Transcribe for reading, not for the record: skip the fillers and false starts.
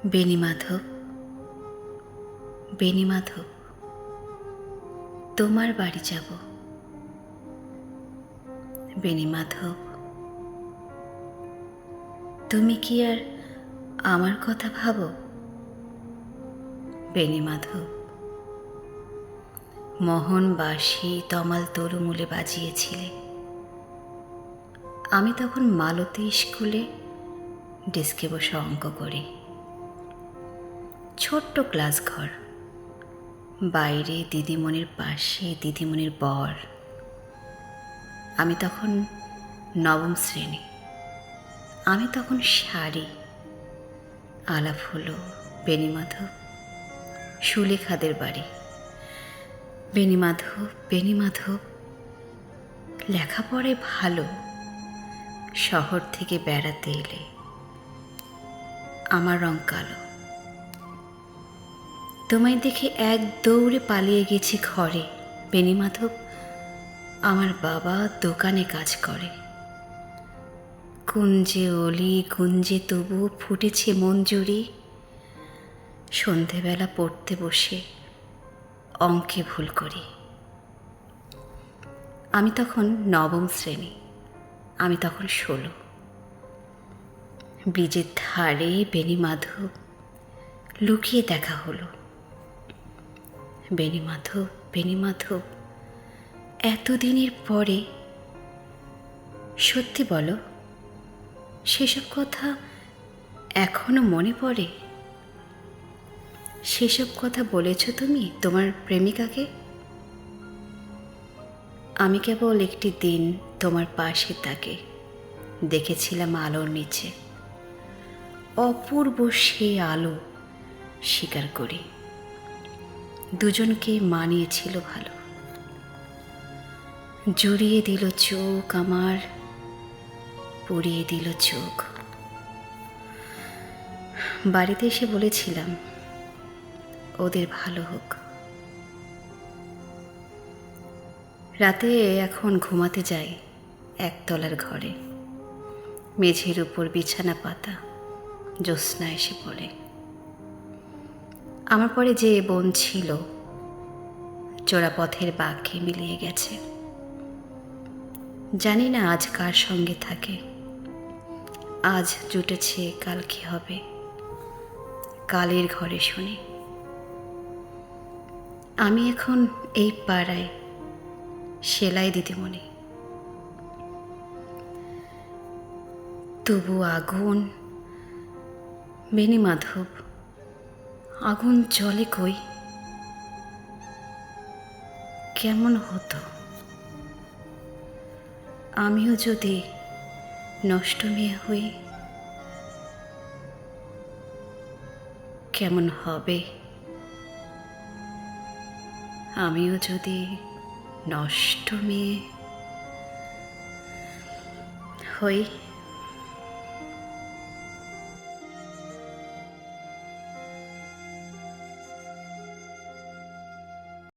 বেণীমাধব, বেণীমাধব, তোমার বাড়ি যাব। বেণীমাধব, তুমি কি আর আমার কথা ভাবো? বেণীমাধব, মোহন বাঁশি তমাল তরুমূলে বাজিয়েছিলে। আমি তখন মালতী স্কুলে ডেস্কে বসে অঙ্ক করি। ছোট্ট ক্লাস ঘর, বাইরে দিদিমণির পাশে দিদিমণির বর। আমি তখন নবম শ্রেণী। আমি তখন শাড়ি। আলাপ হলো বেণীমাধব, সুলেখাদের বাড়ি। বেণীমাধব, বেণীমাধব, লেখাপড়ায় ভালো, শহর থেকে বেড়াতে এলে। আমার রং কালো। তোমায় দেখে এক দৌড়ে পালিয়ে গেছি ঘরে। বেণীমাধব, আমার বাবা দোকানে কাজ করে। কুঞ্জে অলি কুঞ্জে তবু ফুটেছে মঞ্জুরি। সন্ধেবেলা পড়তে বসে অঙ্কে ভুল করি। আমি তখন নবম শ্রেণী। আমি তখন 16। ব্রিজের ধারে বেণীমাধব, লুকিয়ে দেখা হলো। বেণীমাধব, বেণীমাধব, এতদিনের পরে সত্যি বলো, সেসব কথা এখনো মনে পড়ে? সেসব কথা বলেছ তুমি তোমার প্রেমিকাকে? আমি কেবল একটি দিন তোমার পাশে তাকে দেখেছিলাম আলোর নিচে। অপূর্ব সে আলো, স্বীকার করি। দুজনকে মানিয়েছিল ভালো। জুড়িয়ে দিল চোখ আমার, পুড়িয়ে দিল চোখ। বাড়িতে এসে বলেছিলাম ওদের ভালো হোক। রাতে এখন ঘুমাতে যাই একতলার ঘরে। মেঝের উপর বিছানা পাতা, জ্যোৎস্না এসে পড়ে। আমার পরে যে বোন ছিল চোরাপথের বাঘে মিলিয়ে গেছে। জানি না আজ কার সঙ্গে থাকে। আজ জুটেছে, কাল কি হবে? কালের ঘরে শুনি। আমি এখন এই পাড়ায় সেলাই দিদিমণি। তবু আগুন। বেণীমাধব, আগুন জ্বলে কই? কেমন হতো আমিও যদি নষ্ট মেয়ে হই? কেমন হবে আমিও যদি নষ্ট মেয়ে হই?